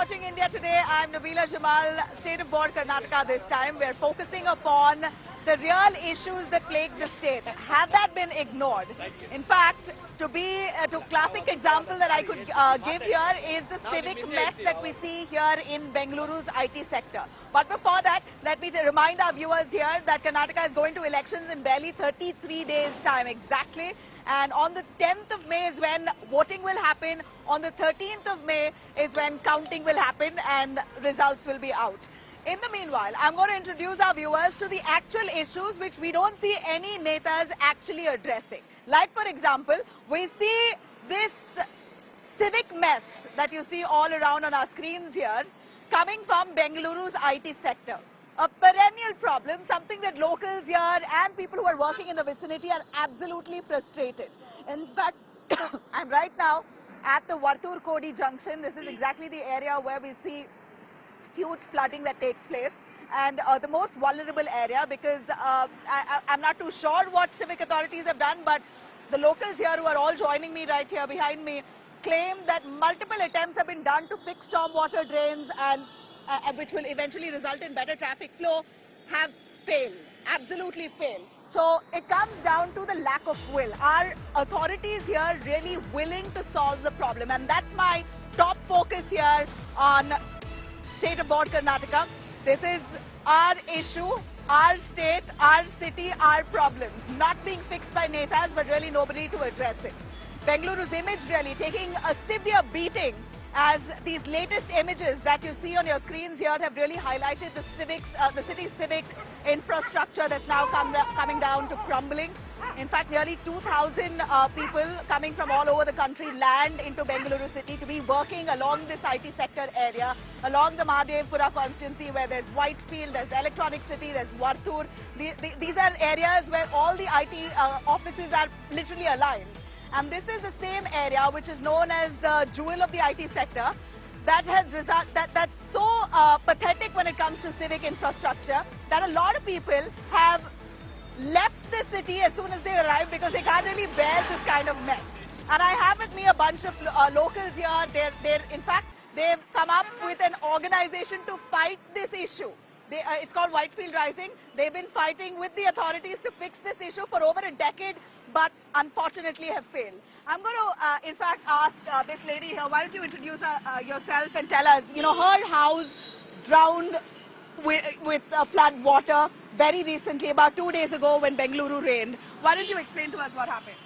watching India Today. I'm Nabila Jamal, State of Board Karnataka this time. We're focusing upon the real issues that plague the state. Have that been ignored? In fact, to classic example that I could give here is the civic mess that we see here in Bengaluru's IT sector. But before that, let me remind our viewers here that Karnataka is going to elections in barely 33 days' time exactly. And on the 10th of May is when voting will happen. On the 13th of May is when counting will happen and results will be out. In the meanwhile, I'm going to introduce our viewers to the actual issues which we don't see any netas actually addressing. Like, for example, we see this civic mess that you see all around on our screens here coming from Bengaluru's IT sector. A perennial problem, something that locals here and people who are working in the vicinity are absolutely frustrated. In fact, I'm right now at the Vartur-Kodi junction. This is exactly the area where we see huge flooding that takes place, and the most vulnerable area, because I'm not too sure what civic authorities have done, but the locals here who are all joining me right here behind me claim that multiple attempts have been done to fix stormwater drains and which will eventually result in better traffic flow, have failed, absolutely failed. So it comes down to the lack of will. Are authorities here really willing to solve the problem? And that's my top focus here on State of Board Karnataka. This is our issue, our state, our city, our problems, not being fixed by netas, but really nobody to address it. Bengaluru's image really taking a severe beating, as these latest images that you see on your screens here have really highlighted the city's civic infrastructure that's now coming down to crumbling. In fact, nearly 2,000 people coming from all over the country land into Bengaluru city to be working along this IT sector area, along the Mahadevapura constituency where there's Whitefield, there's Electronic City, there's Vartur. These are areas where all the IT offices are literally aligned. And this is the same area which is known as the jewel of the IT sector that's so pathetic when it comes to civic infrastructure that a lot of people have left the city as soon as they arrive because they can't really bear this kind of mess. And I have with me a bunch of locals here. In fact, they've come up with an organization to fight this issue. It's called Whitefield Rising. They've been fighting with the authorities to fix this issue for over a decade, but unfortunately have failed. I'm going to, in fact, ask this lady here, why don't you introduce yourself and tell us, you know, her house drowned with flood water very recently, about 2 days ago when Bengaluru rained. Why don't you explain to us what happened?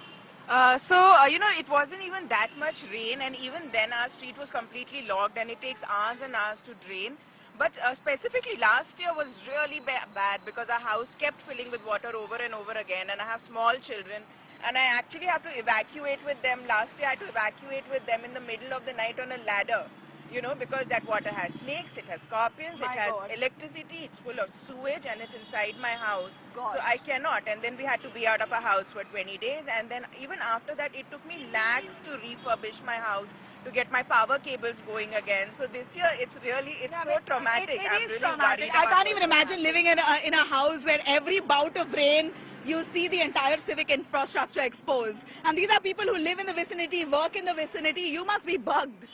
You know, it wasn't even that much rain, and even then our street was completely locked and it takes hours and hours to drain. But specifically last year was really bad because our house kept filling with water over and over again, and I have small children and I actually have to evacuate with them. Last year I had to evacuate with them in the middle of the night on a ladder, you know, because that water has snakes, it has scorpions, it has electricity, it's full of sewage and it's inside my house. So I cannot. And then we had to be out of our house for 20 days, and then even after that it took me lakhs to refurbish my house, to get my power cables going again. So this year it's so traumatic. I'm really traumatic. I can't even imagine living in a house where every bout of rain you see the entire civic infrastructure exposed. And these are people who live in the vicinity, work in the vicinity. You must be bugged.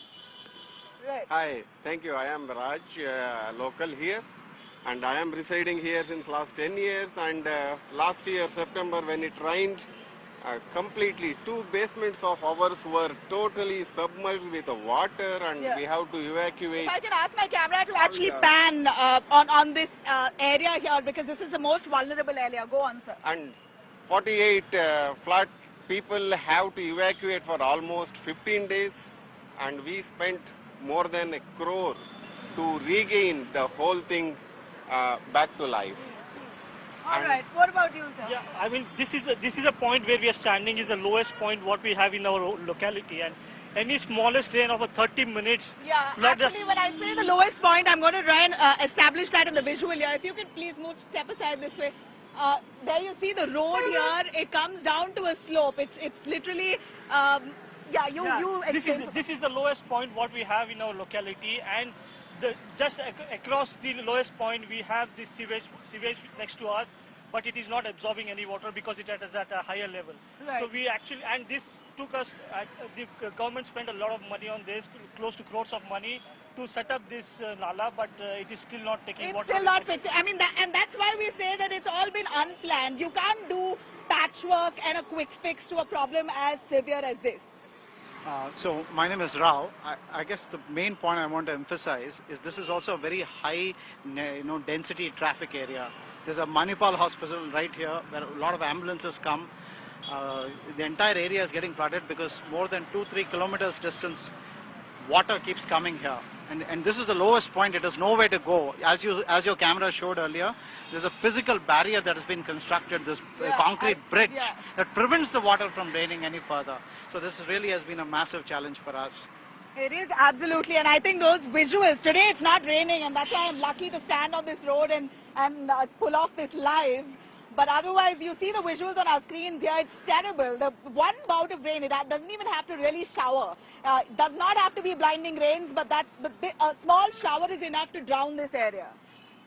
Right. Hi, thank you. I am Raj, local here, and I am residing here since last 10 years. And last year, September, when it rained, completely 2 basements of ours were totally submerged with the water, and we have to evacuate. If I can ask my camera to actually pan on this area here, because this is the most vulnerable area. Go on, sir. And 48 flat people have to evacuate for almost 15 days, and we spent more than 1 crore to regain the whole thing back to life. All right. What about you, sir? Yeah, I mean, this is a point where we are standing is the lowest point what we have in our locality, and any smallest rain of 30 minutes. Yeah, actually, when I say the lowest point, I'm going to try and establish that in the visual here. If you can please step aside this way. There you see the road here. It comes down to a slope. It's literally. This is the lowest point what we have in our locality, and just across the lowest point we have this sewage next to us, but it is not absorbing any water because it is at a higher level. Right. So we actually, and this took us, the government spent a lot of money on this, close to crores of money to set up this nala, but it is still not taking water. It's still not fixed. I mean, and that's why we say that it's all been unplanned. You can't do patchwork and a quick fix to a problem as severe as this. So my name is Rao. I guess the main point I want to emphasize is this is also a very high, density traffic area. There's a Manipal hospital right here where a lot of ambulances come. The entire area is getting flooded because more than 2-3 kilometers distance, water keeps coming here. And this is the lowest point. It has nowhere to go. As your camera showed earlier, there's a physical barrier that has been constructed, this concrete bridge that prevents the water from draining any further. So this really has been a massive challenge for us. It is absolutely, and I think those visuals, today it's not raining and that's why I'm lucky to stand on this road and pull off this live. But otherwise, you see the visuals on our screens here, it's terrible. The one bout of rain, it doesn't even have to really shower. Does not have to be blinding rains, but a small shower is enough to drown this area.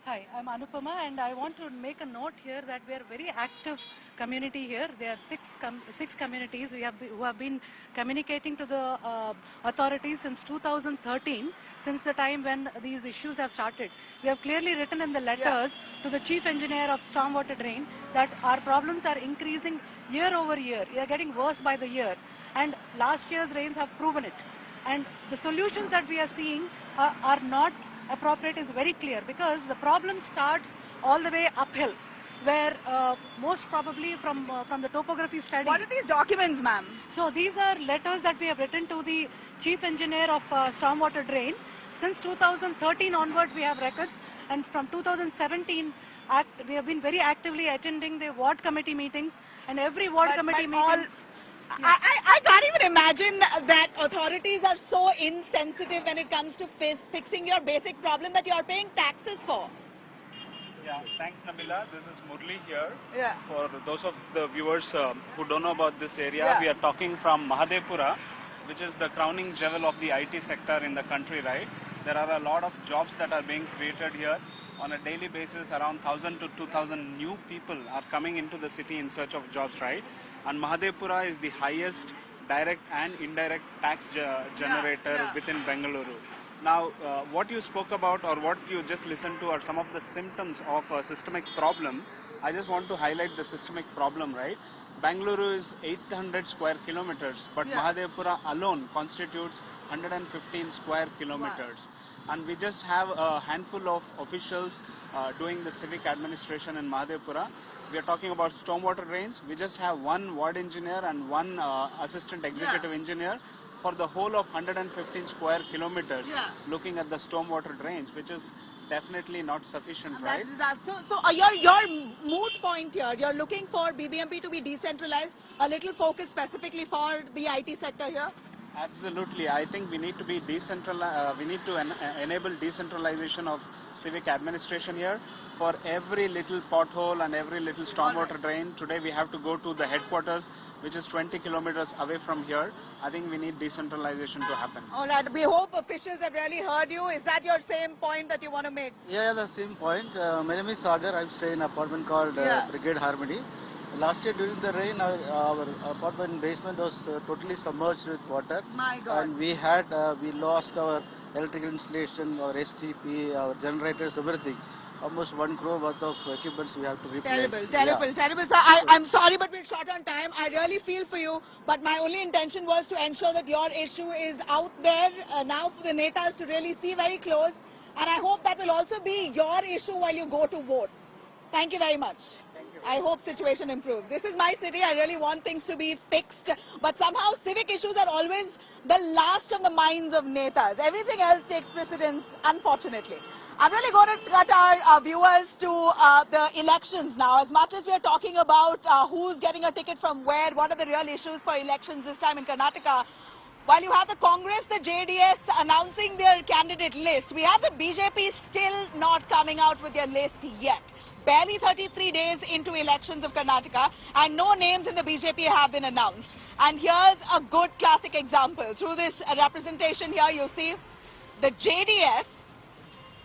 Hi, I'm Anupama and I want to make a note here that we are a very active community here. There are six communities who have been communicating to the authorities since 2013, since the time when these issues have started. We have clearly written in the letters to the chief engineer of stormwater drain that our problems are increasing year over year. They are getting worse by the year, and last year's rains have proven it. And the solutions that we are seeing are not appropriate is very clear, because the problem starts all the way uphill, where most probably from the topography study. What are these documents, ma'am? So these are letters that we have written to the chief engineer of stormwater drain. Since 2013 onwards we have records, and from 2017 we have been very actively attending the ward committee meetings, and every ward committee meeting. I can't even imagine that authorities are so insensitive when it comes to fixing your basic problem that you are paying taxes for. Yeah, thanks Nabila. This is Murli here. Yeah. For those of the viewers who don't know about this area, we are talking from Mahadevapura, which is the crowning jewel of the IT sector in the country, right? There are a lot of jobs that are being created here. On a daily basis, around 1,000 to 2,000 new people are coming into the city in search of jobs, right? And Mahadevapura is the highest direct and indirect tax generator within Bengaluru. Now, what you spoke about or what you just listened to are some of the symptoms of a systemic problem. I just want to highlight the systemic problem, right? Bengaluru is 800 square kilometers, but Mahadevapura alone constitutes 115 square kilometers. Wow. And we just have a handful of officials doing the civic administration in Mahadevapura. We are talking about stormwater drains. We just have one ward engineer and one assistant executive engineer for the whole of 115 square kilometers looking at the stormwater drains, which is definitely not sufficient, right? So your moot point here, you're looking for BBMP to be decentralized, a little focus specifically for the IT sector here? Absolutely. I think we need to be decentralized. We need to enable decentralization of civic administration here. For every little pothole and every little stormwater drain, today we have to go to the headquarters, which is 20 kilometers away from here. I think we need decentralization to happen. All right. We hope officials have really heard you. Is that your same point that you want to make? Yeah, the same point. My name is Sagar. I stay in an apartment called Brigade Harmony. Last year during the rain, our apartment basement was totally submerged with water. My God. And we lost our electrical installation, our STP, our generators, everything. Almost 1 crore worth of equipments we have to replace. Terrible. Sir, I'm sorry, but we're short on time. I really feel for you, but my only intention was to ensure that your issue is out there now for the Netas to really see very close. And I hope that will also be your issue while you go to vote. Thank you very much. I hope situation improves. This is my city. I really want things to be fixed. But somehow civic issues are always the last on the minds of Netas. Everything else takes precedence, unfortunately. I'm really going to cut our viewers to the elections now. As much as we are talking about who's getting a ticket from where, what are the real issues for elections this time in Karnataka, while you have the Congress, the JDS announcing their candidate list, we have the BJP still not coming out with their list yet. Barely 33 days into elections of Karnataka, and no names in the BJP have been announced. And here's a good classic example. Through this representation here, you see the JDS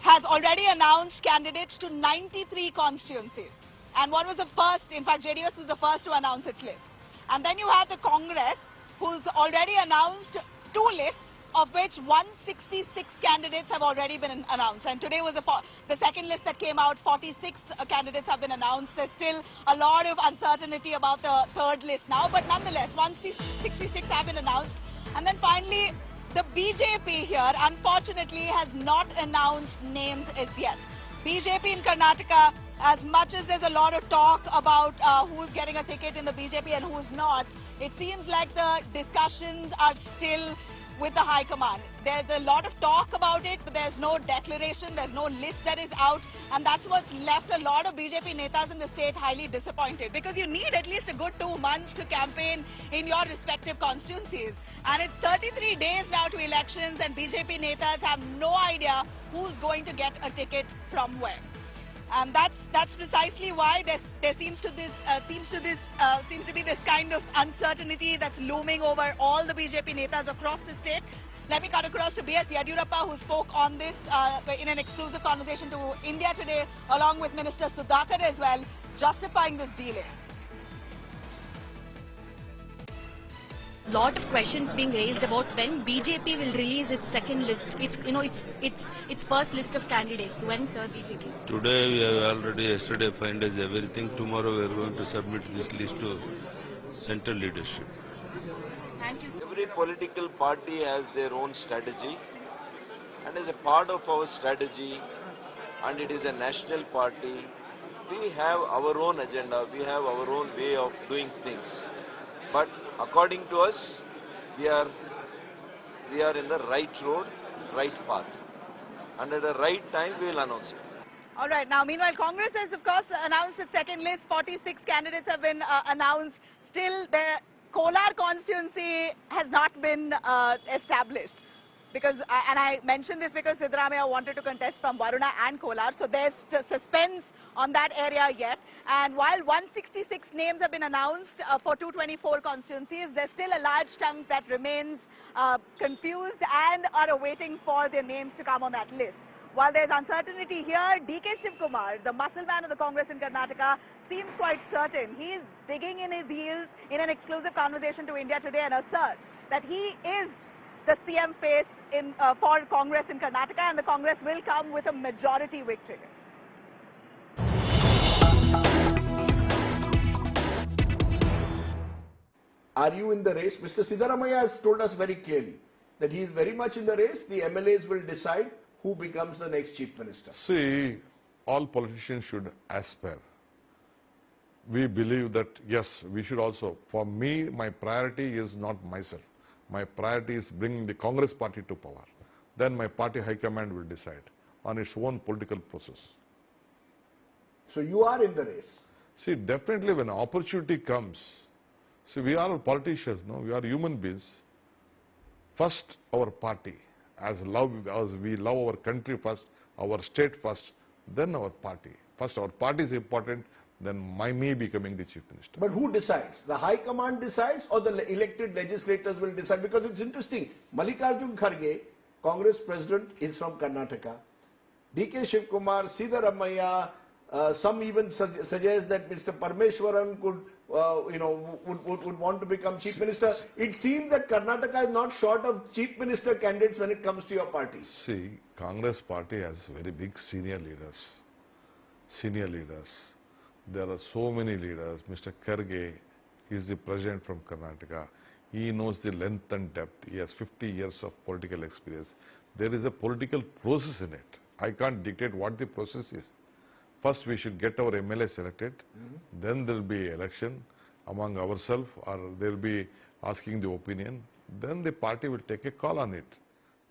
has already announced candidates to 93 constituencies. And what was the first? In fact, JDS was the first to announce its list. And then you have the Congress, who's already announced 2 lists, of which 166 candidates have already been announced. And today was the second list that came out. 46 candidates have been announced. There's still a lot of uncertainty about the third list now, but nonetheless, 166 have been announced. And then finally, the BJP here, unfortunately, has not announced names as yet. BJP in Karnataka, as much as there's a lot of talk about who's getting a ticket in the BJP and who's not, it seems like the discussions are still with the High Command. There's a lot of talk about it, but there's no declaration, there's no list that is out, and that's what's left a lot of BJP netas in the state highly disappointed, because you need at least a good 2 months to campaign in your respective constituencies. And it's 33 days now to elections, and BJP netas have no idea who's going to get a ticket from where. And that's precisely why there seems to be this kind of uncertainty that's looming over all the BJP netas across the state. Let me cut across to B.S. Yadurappa, who spoke on this in an exclusive conversation to India Today, along with Minister Sudhakar as well, justifying this delay. Lot of questions being raised about when BJP will release its second list. Its first list of candidates. When, sir, BJP? Today we have already, yesterday finalized everything. Tomorrow we are going to submit this list to central leadership. Thank you. Every political party has their own strategy, and as a part of our strategy, and it is a national party, we have our own agenda, we have our own way of doing things. But according to us, we are in the right road, right path. And at the right time, we will announce it. All right. Now, meanwhile, Congress has, of course, announced its second list. 46 candidates have been announced. Still, the Kolar constituency has not been established. Because, and I mentioned this because Siddaramaiah wanted to contest from Varuna and Kolar. So there's suspense on that area yet. And while 166 names have been announced for 224 constituencies, there's still a large chunk that remains confused and are awaiting for their names to come on that list. While there's uncertainty here, D.K. Shivkumar, the muscle man of the Congress in Karnataka, seems quite certain. He's digging in his heels in an exclusive conversation to India Today and asserts that he is the CM face for Congress in Karnataka, and the Congress will come with a majority victory. Are you in the race? Mr. Siddaramaiah has told us very clearly that he is very much in the race. The MLAs will decide who becomes the next chief minister. See, all politicians should aspire. We believe that, yes, we should also. For me, my priority is not myself. My priority is bringing the Congress party to power. Then my party high command will decide on its own political process. So you are in the race? See, definitely when opportunity comes, see, we are politicians, no? We are human beings. First, our party. As we love our country first, our state first, then our party. First, our party is important, then me becoming the chief minister. But who decides? The high command decides, or the elected legislators will decide? Because it's interesting. Mallikarjun Kharge, Congress president, is from Karnataka. D.K. Shivkumar, Siddaramaiah, some even suggest that Mr. Parmeshwaran could, would want to become chief minister. It seems that Karnataka is not short of chief minister candidates when it comes to your party. See, Congress party has very big senior leaders. There are so many leaders. Mr. Kharge is the president from Karnataka. He knows the length and depth. He has 50 years of political experience. There is a political process in it. I can't dictate what the process is. First, we should get our MLA selected. Then there will be election among ourselves, or they will be asking the opinion. Then the party will take a call on it.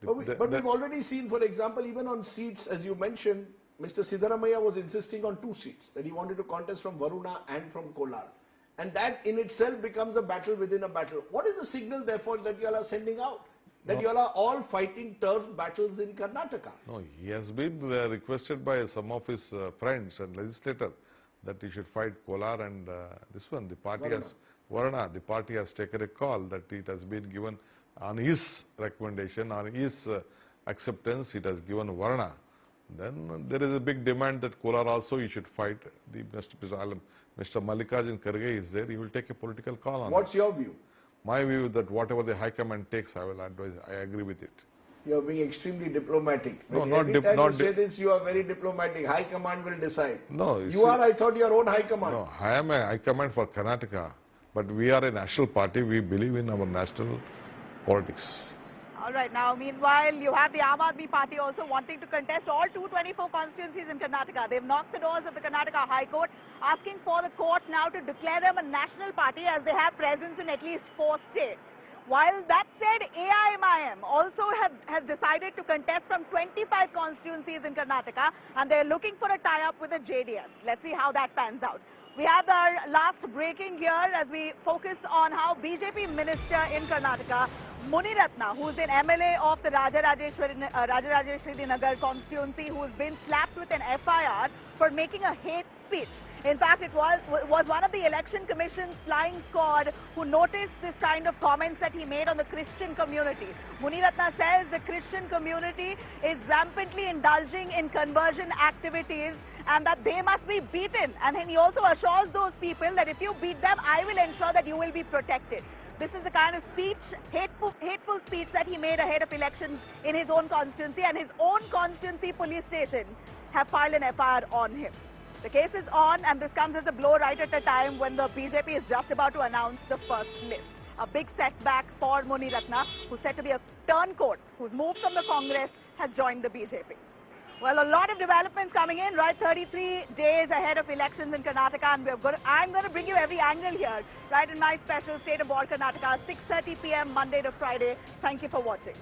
But we've already seen, for example, even on seats, as you mentioned, Mr. Siddaramaiah was insisting on 2 seats, that he wanted to contest from Varuna and from Kolar. And that in itself becomes a battle within a battle. What is the signal, therefore, that you all are sending out? That you all are all fighting turf battles in Karnataka? No, he has been requested by some of his friends and legislators that he should fight Kolar and this one. The party Varuna, the party has taken a call that it has been given on his recommendation, on his acceptance, it has given Varuna. then there is a big demand that Kolar also you should fight. Mr. Mallikarjun Kharge is there. He will take a political call on What's your view? My view is that whatever the High Command takes, I will advise. I agree with it. You are being extremely diplomatic. No, Every time you say this, you are very diplomatic. High Command will decide. No, I thought your own High Command. No, I am a High Command for Karnataka, but we are a national party. We believe in our national politics. All right, now meanwhile you have the Aam Aadmi Party also wanting to contest all 224 constituencies in Karnataka. They've knocked the doors of the Karnataka High Court, asking for the court now to declare them a national party as they have presence in at least 4 states. While that said, AIMIM also has decided to contest from 25 constituencies in Karnataka, and they're looking for a tie-up with the JDS. Let's see how that pans out. We have our last breaking here as we focus on how BJP minister in Karnataka, Muniratna, who's an MLA of the Rajarajeshwari Nagar constituency, who's been slapped with an FIR for making a hate speech. In fact, it was one of the Election Commission's flying squad who noticed this kind of comments that he made on the Christian community. Muniratna says the Christian community is rampantly indulging in conversion activities and that they must be beaten. And he also assures those people that if you beat them, I will ensure that you will be protected. This is the kind of speech, hateful speech that he made ahead of elections in his own constituency, and his own constituency police station have filed an FIR on him. The case is on, and this comes as a blow right at a time when the BJP is just about to announce the first list. A big setback for Muniratna, who's said to be a turncoat, who's moved from the Congress, has joined the BJP. Well, a lot of developments coming in, right? 33 days ahead of elections in Karnataka, and I'm going to bring you every angle here, right, in my special State of War Karnataka, 6:30 p.m. Monday to Friday. Thank you for watching.